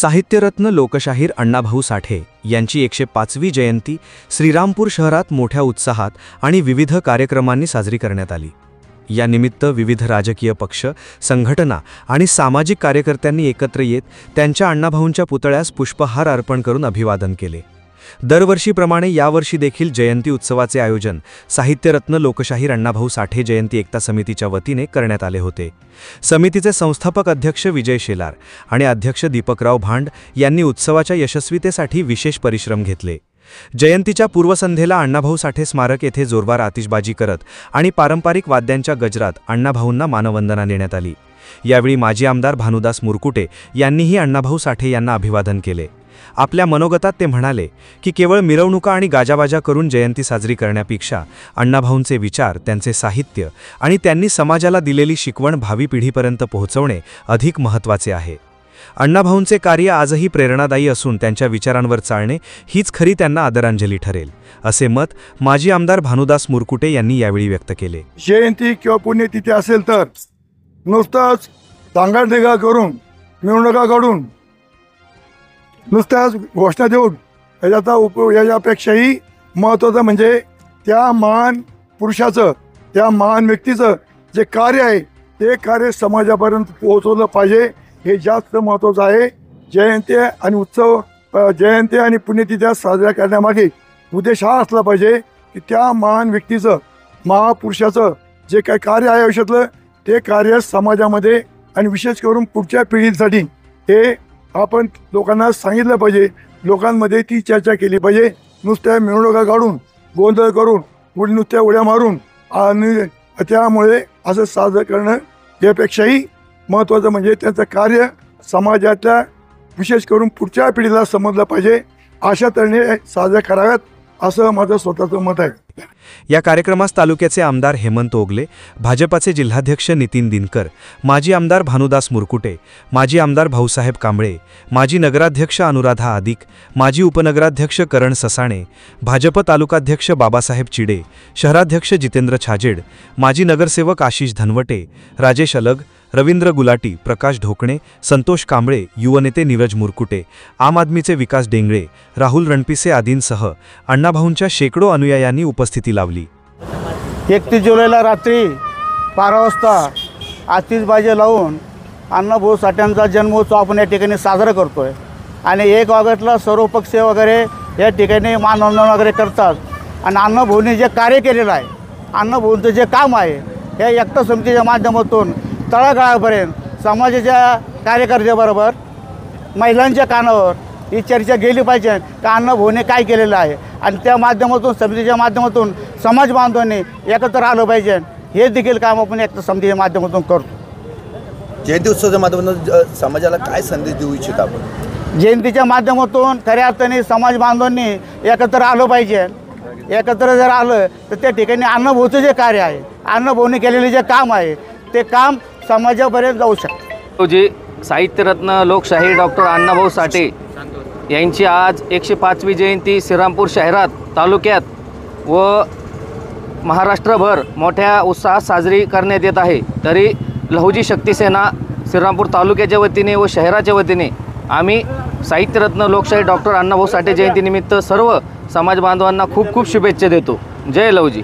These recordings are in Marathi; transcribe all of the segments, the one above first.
साहित्यरत्न लोकशाहीर अण्णाभाऊ साठे यांची 105वी जयंती श्रीरामपूर शहरात मोठ्या उत्साहात आणि विविध कार्यक्रमांनी साजरी करण्यात आली। या निमित्त विविध राजकीय पक्ष, संघटना आणि सामाजिक कार्यकर्त्यांनी एकत्र येत त्यांच्या अण्णाभाऊंच्या पुतळ्यास पुष्पहार अर्पण करून अभिवादन केले। दरवर्षीप्रमाणे यावर्षी देखील जयंती उत्सवाचे आयोजन साहित्यरत्न लोकशाहीर अण्णाभाऊ साठे जयंती एकता समितीच्या वतीने करण्यात आले होते। समितीचे संस्थापक अध्यक्ष विजय शेलार आणि अध्यक्ष दीपकराव भांड यांनी उत्सवाच्या यशस्वीतेसाठी विशेष परिश्रम घेतले। जयंतीच्या पूर्वसंध्येला अण्णाभाऊ साठे स्मारक येथे जोरदार आतिषबाजी करत आणि पारंपरिक वाद्यांच्या गजरात अण्णाभाऊंना मानवंदना देण्यात आली। यावेळी माजी आमदार भानुदास मुरकुटे यांनीही अण्णाभाऊ साठे यांना अभिवादन केले। आपल्या मनोगतात ते म्हणाले की केवळ मिरवणुका आणि गाजावाजा करून जयंती साजरी करण्यापेक्षा अण्णाभाऊंचे विचार, त्यांचे साहित्य आणि त्यांनी समाजाला दिलेली शिकवण भावी पिढीपर्यंत पोहोचवणे अधिक महत्त्वाचे आहे। अण्णाभाऊंचे कार्य आजही प्रेरणादायी असून त्यांच्या विचारांवर चालणे हीच खरी त्यांना आदरांजली ठरेल, असे मत माजी आमदार भानुदास मुरकुटे यांनी यावेळी व्यक्त केले। जयंती किंवा पुण्यतिथी असेल तर नुसताच सांगाडदिगा करून, मिरवणुका काढून, नुसत्याच घोषणा देऊन याच्यापेक्षाही महत्त्वाचं म्हणजे त्या महान पुरुषाचं, त्या महान व्यक्तीचं जे कार्य आहे ते कार्य समाजापर्यंत पोहोचवलं पाहिजे, हे जास्त महत्त्वाचं आहे। जयंती आणि उत्सव, जयंती आणि पुण्यतिथ्या साजऱ्या करण्यामागे उद्देश हा असला पाहिजे की त्या महान व्यक्तीचं, महापुरुषाचं जे काही कार्य आहे आयुष्यातलं ते कार्य समाजामध्ये आणि विशेष करून पुढच्या पिढीसाठी हे आपण लोकांना सांगितलं पाहिजे, लोकांमध्ये ती चर्चा केली पाहिजे। नुसत्या मिरवणुका काढून, गोंधळ करून, नुसत्या उड्या मारून आणि त्यामुळे असं साजरं करणं यापेक्षाही महत्त्वाचं म्हणजे त्यांचं कार्य समाजातल्या विशेष करून पुढच्या पिढीला समजलं पाहिजे, अशा तऱ्हेने साजऱ्या कराव्यात असं माझं स्वतःचं मत आहे। या कार्यक्रमास तालुक्याचे आमदार हेमंत ओगले, भाजपाचे जिल्हाध्यक्ष नितीन दिनकर, माजी आमदार भानुदास मुरकुटे, माजी आमदार भाऊसाहेब कांबळे, माजी नगराध्यक्ष अनुराधा आदिक, माजी उपनगराध्यक्ष करण ससाणे, भाजप तालुकाध्यक्ष बाबासाहेब चिडे, शहराध्यक्ष जितेंद्र छाजेड, माजी नगरसेवक आशिष धनवटे, राजेश अलग, रवींद्र गुलाटी, प्रकाश ढोकणे, संतोष कांबळे, युवनेते नीरज मुरकुटे, आम आदमीचे विकास डेंगळे, राहुल रणपिसे आदींसह अण्णाभाऊंच्या शेकडो अनुयायांनी उपस्थिती लावली। 31 जुलैला रात्री 12 वाजता आतिषबाजी लावून अण्णाभाऊ साठ्यांचा जन्मोत्सव आपण या ठिकाणी साजरा करतोय आणि 1 ऑगस्टला सर्व पक्ष वगैरे या ठिकाणी मानवंदना वगैरे करतात। आणि अण्णाभाऊंनी जे कार्य केलेलं आहे, अण्णाभाऊंचं जे काम आहे, हे एकता समितीच्या माध्यमातून तळागाळापर्यंत समाजाच्या कार्यकर्त्याबरोबर महिलांच्या कानावर ही चर्चा गेली पाहिजे की अण्णाभाऊने काय केलेलं आहे आणि त्या माध्यमातून, समितीच्या माध्यमातून समाज बांधवांनी एकत्र आलं पाहिजे। हे देखील काम आपण एकता समितीच्या माध्यमातून करतो। जयंती उत्सवाच्या माध्यमातून समाजाला काय संदेश देऊ इच्छिता आपण? जयंतीच्या माध्यमातून खऱ्या अर्थाने समाज बांधवांनी एकत्र आलं पाहिजे। एकत्र जर आलं तर त्या ठिकाणी अण्णाभाऊचं जे कार्य आहे, अण्णाभाऊने केलेले जे काम आहे ते काम समाजापर्यंत जाऊ शकते। जे साहित्यरत्न लोकशाहीर डॉक्टर अण्णाभाऊ साठे यांची आज 105वी जयंती श्रीरामपूर शहरात, तालुक्यात व महाराष्ट्रभर मोठ्या उत्साहात साजरी करण्यात येत आहे। तरी लहुजी शक्ती सेना श्रीरामपूर तालुक्याच्या वतीने व शहराच्या वतीने आम्ही साहित्यरत्न लोकशाहीर डॉक्टर अण्णाभाऊ साठे जयंतीनिमित्त सर्व समाज बांधवांना खूप खूप शुभेच्छा देतो। जय लहुजी।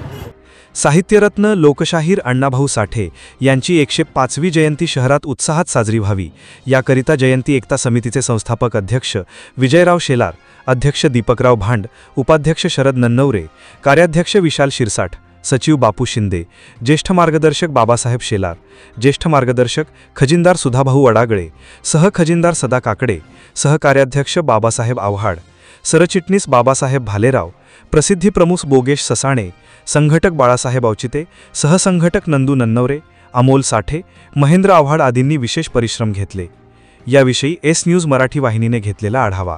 साहित्यरत्न लोकशाहीर अण्णाभाऊ साठे यांची 105वी जयंती शहरात उत्साहात साजरी व्हावी याकरिता जयंती एकता समितीचे संस्थापक अध्यक्ष विजयराव शेलार, अध्यक्ष दीपकराव भांड, उपाध्यक्ष शरद नन्नवरे, कार्याध्यक्ष विशाल शिरसाठ, सचिव बापू शिंदे, ज्येष्ठ मार्गदर्शक बाबासाहेब शेलार, ज्येष्ठ मार्गदर्शक खजिनदार सुधाभाऊ अडागळे, सहखजिनदार सदा काकडे, सहकार्याध्यक्ष बाबासाहेब आव्हाड, सरचिटणीस बाबासाहेब भालेराव, प्रसिद्धी प्रमुख बोगेश ससाणे, संघटक बाळासाहेब अवचिते, सहसंघटक नंदू नन्नवरे, अमोल साठे, महेंद्र आव्हाड आदींनी विशेष परिश्रम घेतले। याविषयी एस न्यूज मराठी वाहिनीने घेतलेला आढावा।